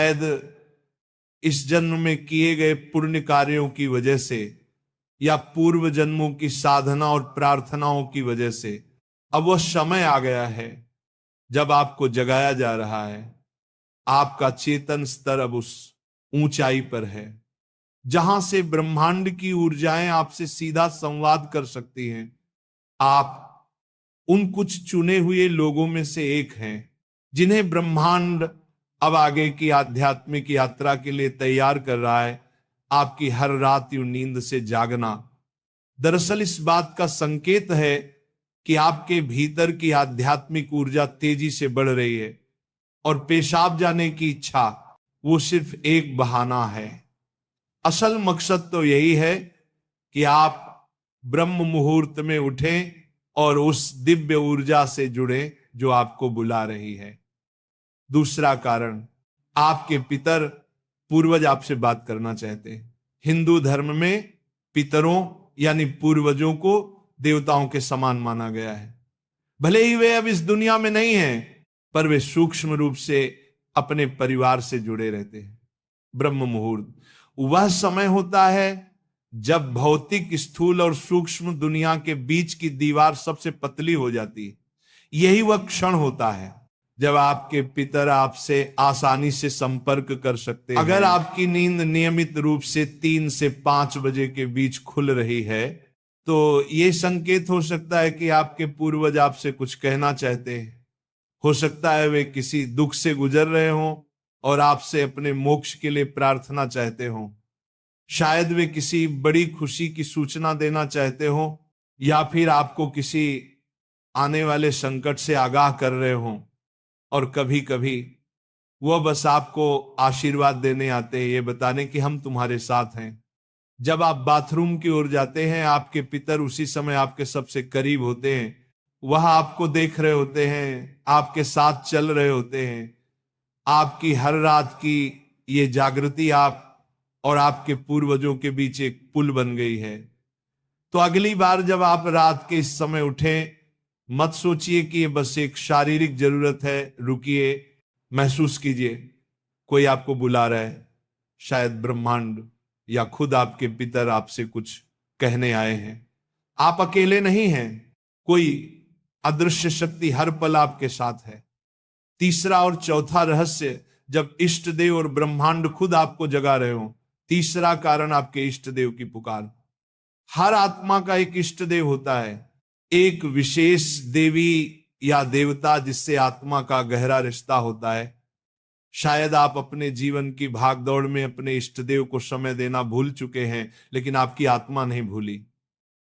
शायद इस जन्म में किए गए पुण्य कार्यों की वजह से या पूर्व जन्मों की साधना और प्रार्थनाओं की वजह से अब वह समय आ गया है जब आपको जगाया जा रहा है। आपका चेतन स्तर अब उस ऊंचाई पर है जहां से ब्रह्मांड की ऊर्जाएं आपसे सीधा संवाद कर सकती हैं। आप उन कुछ चुने हुए लोगों में से एक हैं जिन्हें ब्रह्मांड अब आगे की आध्यात्मिक यात्रा के लिए तैयार कर रहा है। आपकी हर रात यूं नींद से जागना दरअसल इस बात का संकेत है कि आपके भीतर की आध्यात्मिक ऊर्जा तेजी से बढ़ रही है और पेशाब जाने की इच्छा वो सिर्फ एक बहाना है। असल मकसद तो यही है कि आप ब्रह्म मुहूर्त में उठें और उस दिव्य ऊर्जा से जुड़े जो आपको बुला रही है। दूसरा कारण, आपके पितर पूर्वज आपसे बात करना चाहते हैं। हिंदू धर्म में पितरों यानी पूर्वजों को देवताओं के समान माना गया है। भले ही वे अब इस दुनिया में नहीं हैं, पर वे सूक्ष्म रूप से अपने परिवार से जुड़े रहते हैं। ब्रह्म मुहूर्त वह समय होता है जब भौतिक, स्थूल और सूक्ष्म दुनिया के बीच की दीवार सबसे पतली हो जाती है। यही वह क्षण होता है जब आपके पितर आपसे आसानी से संपर्क कर सकते हैं। अगर आपकी नींद नियमित रूप से 3 से 5 बजे के बीच खुल रही है तो यह संकेत हो सकता है कि आपके पूर्वज आपसे कुछ कहना चाहते हैं। हो सकता है वे किसी दुख से गुजर रहे हों और आपसे अपने मोक्ष के लिए प्रार्थना चाहते हों। शायद वे किसी बड़ी खुशी की सूचना देना चाहते हों या फिर आपको किसी आने वाले संकट से आगाह कर रहे हों। और कभी कभी वह बस आपको आशीर्वाद देने आते हैं, ये बताने कि हम तुम्हारे साथ हैं। जब आप बाथरूम की ओर जाते हैं, आपके पितर उसी समय आपके सबसे करीब होते हैं। वह आपको देख रहे होते हैं, आपके साथ चल रहे होते हैं। आपकी हर रात की ये जागृति आप और आपके पूर्वजों के बीच एक पुल बन गई है। तो अगली बार जब आप रात के इस समय उठें, मत सोचिए कि ये बस एक शारीरिक जरूरत है। रुकिए, महसूस कीजिए कोई आपको बुला रहा है। शायद ब्रह्मांड या खुद आपके पितर आपसे कुछ कहने आए हैं। आप अकेले नहीं हैं, कोई अदृश्य शक्ति हर पल आपके साथ है। तीसरा और चौथा रहस्य, जब इष्ट देव और ब्रह्मांड खुद आपको जगा रहे हो। तीसरा कारण, आपके इष्ट देव की पुकार। हर आत्मा का एक इष्ट देव होता है, एक विशेष देवी या देवता जिससे आत्मा का गहरा रिश्ता होता है। शायद आप अपने जीवन की भागदौड़ में अपने इष्ट देव को समय देना भूल चुके हैं, लेकिन आपकी आत्मा नहीं भूली।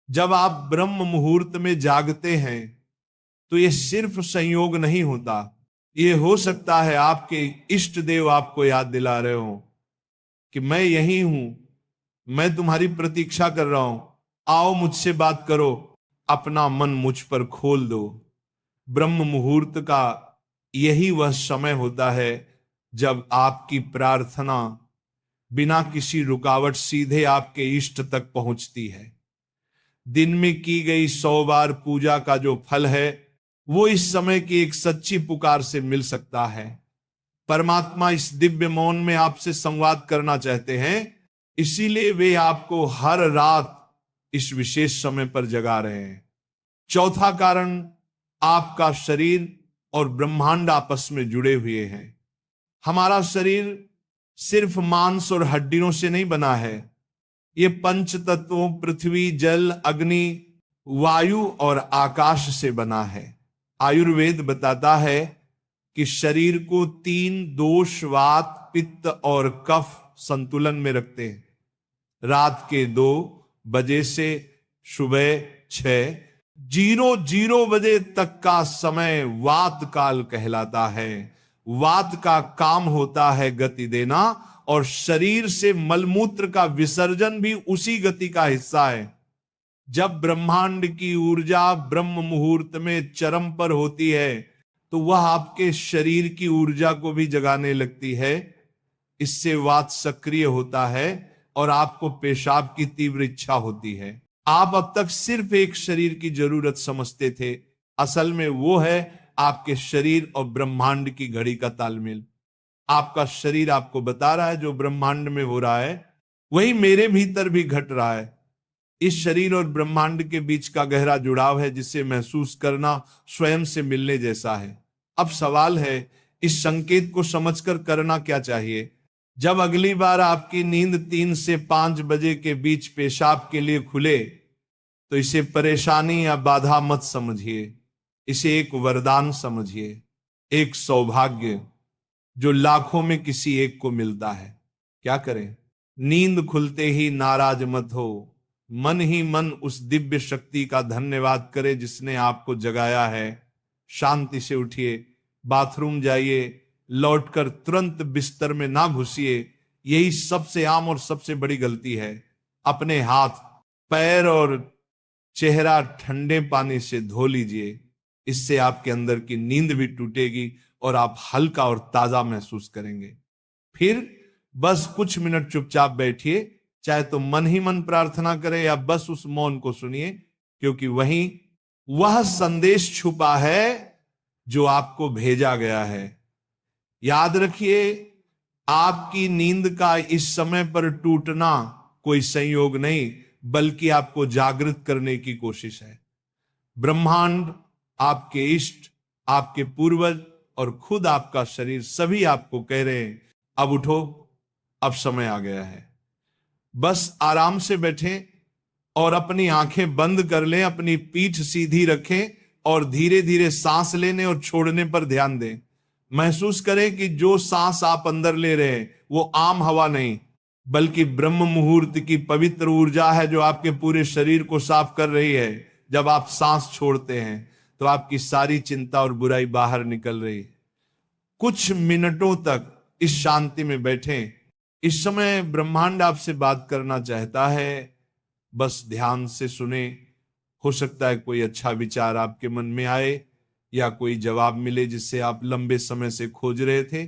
जब आप ब्रह्म मुहूर्त में जागते हैं तो यह सिर्फ संयोग नहीं होता। यह हो सकता है आपके इष्ट देव आपको याद दिला रहे हो कि मैं यही हूं, मैं तुम्हारी प्रतीक्षा कर रहा हूं, आओ मुझसे बात करो, अपना मन मुझ पर खोल दो। ब्रह्म मुहूर्त का यही वह समय होता है जब आपकी प्रार्थना बिना किसी रुकावट सीधे आपके इष्ट तक पहुंचती है। दिन में की गई 100 बार पूजा का जो फल है वो इस समय की एक सच्ची पुकार से मिल सकता है। परमात्मा इस दिव्य मौन में आपसे संवाद करना चाहते हैं, इसीलिए वे आपको हर रात इस विशेष समय पर जगा रहे हैं। चौथा कारण, आपका शरीर और ब्रह्मांड आपस में जुड़े हुए हैं। हमारा शरीर सिर्फ मांस और हड्डियों से नहीं बना है। ये पंच तत्वों पृथ्वी, जल, अग्नि, वायु और आकाश से बना है। आयुर्वेद बताता है कि शरीर को 3 दोष, वात, पित्त और कफ संतुलन में रखते हैं। रात के 2 बजे से सुबह 6:00 बजे तक का समय वात काल कहलाता है। वात का काम होता है गति देना, और शरीर से मलमूत्र का विसर्जन भी उसी गति का हिस्सा है। जब ब्रह्मांड की ऊर्जा ब्रह्म मुहूर्त में चरम पर होती है तो वह आपके शरीर की ऊर्जा को भी जगाने लगती है। इससे वात सक्रिय होता है और आपको पेशाब की तीव्र इच्छा होती है। आप अब तक सिर्फ एक शरीर की जरूरत समझते थे, असल में वो है आपके शरीर और ब्रह्मांड की घड़ी का तालमेल। आपका शरीर आपको बता रहा है जो ब्रह्मांड में हो रहा है वही मेरे भीतर भी घट रहा है। इस शरीर और ब्रह्मांड के बीच का गहरा जुड़ाव है जिसे महसूस करना स्वयं से मिलने जैसा है। अब सवाल है इस संकेत को समझकर करना क्या चाहिए। जब अगली बार आपकी नींद 3 से 5 बजे के बीच पेशाब के लिए खुले तो इसे परेशानी या बाधा मत समझिए, इसे एक वरदान समझिए, एक सौभाग्य जो लाखों में किसी एक को मिलता है। क्या करें? नींद खुलते ही नाराज मत हो, मन ही मन उस दिव्य शक्ति का धन्यवाद करें जिसने आपको जगाया है। शांति से उठिए, बाथरूम जाइए, लौटकर तुरंत बिस्तर में ना घुसिए। यही सबसे आम और सबसे बड़ी गलती है। अपने हाथ, पैर और चेहरा ठंडे पानी से धो लीजिए, इससे आपके अंदर की नींद भी टूटेगी और आप हल्का और ताजा महसूस करेंगे। फिर बस कुछ मिनट चुपचाप बैठिए, चाहे तो मन ही मन प्रार्थना करें या बस उस मौन को सुनिए, क्योंकि वहीं वह संदेश छुपा है जो आपको भेजा गया है। याद रखिए, आपकी नींद का इस समय पर टूटना कोई संयोग नहीं, बल्कि आपको जागृत करने की कोशिश है। ब्रह्मांड, आपके इष्ट, आपके पूर्वज और खुद आपका शरीर सभी आपको कह रहे हैं अब उठो, अब समय आ गया है। बस आराम से बैठें और अपनी आंखें बंद कर लें, अपनी पीठ सीधी रखें और धीरे धीरे सांस लेने और छोड़ने पर ध्यान दें। महसूस करें कि जो सांस आप अंदर ले रहे हैं वो आम हवा नहीं, बल्कि ब्रह्म मुहूर्त की पवित्र ऊर्जा है जो आपके पूरे शरीर को साफ कर रही है। जब आप सांस छोड़ते हैं तो आपकी सारी चिंता और बुराई बाहर निकल रही है। कुछ मिनटों तक इस शांति में बैठें। इस समय ब्रह्मांड आपसे बात करना चाहता है, बस ध्यान से सुने। हो सकता है कोई अच्छा विचार आपके मन में आए या कोई जवाब मिले जिससे आप लंबे समय से खोज रहे थे।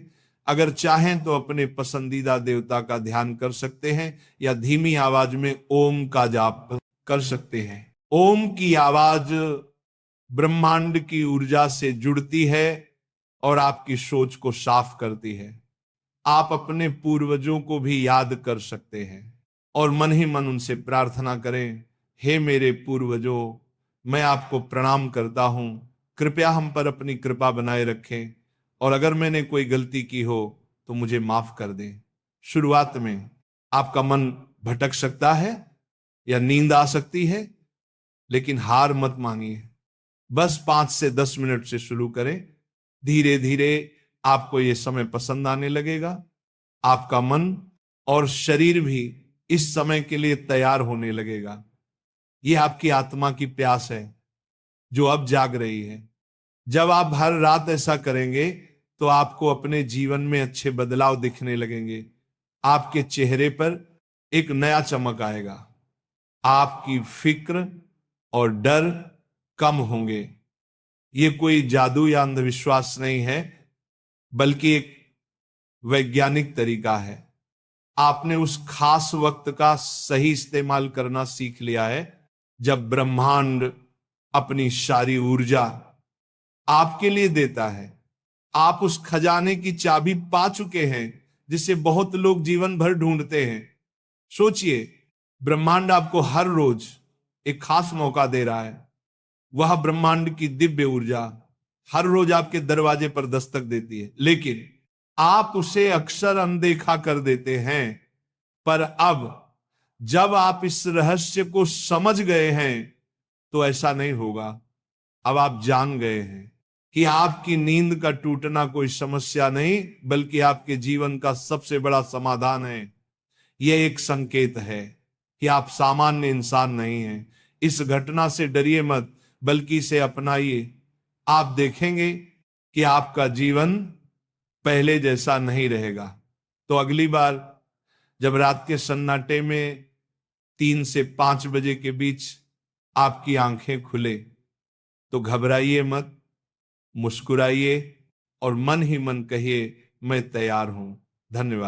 अगर चाहें तो अपने पसंदीदा देवता का ध्यान कर सकते हैं या धीमी आवाज में ओम का जाप कर सकते हैं। ओम की आवाज ब्रह्मांड की ऊर्जा से जुड़ती है और आपकी सोच को साफ करती है। आप अपने पूर्वजों को भी याद कर सकते हैं और मन ही मन उनसे प्रार्थना करें, हे मेरे पूर्वजों, मैं आपको प्रणाम करता हूं, कृपया हम पर अपनी कृपा बनाए रखें और अगर मैंने कोई गलती की हो तो मुझे माफ कर दें। शुरुआत में आपका मन भटक सकता है या नींद आ सकती है, लेकिन हार मत मानिए। बस 5 से 10 मिनट से शुरू करें। धीरे धीरे आपको यह समय पसंद आने लगेगा। आपका मन और शरीर भी इस समय के लिए तैयार होने लगेगा। यह आपकी आत्मा की प्यास है जो अब जाग रही है। जब आप हर रात ऐसा करेंगे तो आपको अपने जीवन में अच्छे बदलाव दिखने लगेंगे। आपके चेहरे पर एक नया चमक आएगा। आपकी फिक्र और डर कम होंगे। ये कोई जादू या अंधविश्वास नहीं है, बल्कि एक वैज्ञानिक तरीका है। आपने उस खास वक्त का सही इस्तेमाल करना सीख लिया है जब ब्रह्मांड अपनी सारी ऊर्जा आपके लिए देता है। आप उस खजाने की चाबी पा चुके हैं जिसे बहुत लोग जीवन भर ढूंढते हैं। सोचिए, ब्रह्मांड आपको हर रोज एक खास मौका दे रहा है। वह ब्रह्मांड की दिव्य ऊर्जा हर रोज आपके दरवाजे पर दस्तक देती है, लेकिन आप उसे अक्सर अनदेखा कर देते हैं। पर अब जब आप इस रहस्य को समझ गए हैं तो ऐसा नहीं होगा। अब आप जान गए हैं कि आपकी नींद का टूटना कोई समस्या नहीं, बल्कि आपके जीवन का सबसे बड़ा समाधान है। यह एक संकेत है कि आप सामान्य इंसान नहीं हैं। इस घटना से डरिए मत, बल्कि इसे अपनाइए। आप देखेंगे कि आपका जीवन पहले जैसा नहीं रहेगा। तो अगली बार जब रात के सन्नाटे में 3 से 5 बजे के बीच आपकी आंखें खुले तो घबराइए मत, मुस्कुराइए और मन ही मन कहिए, मैं तैयार हूं। धन्यवाद।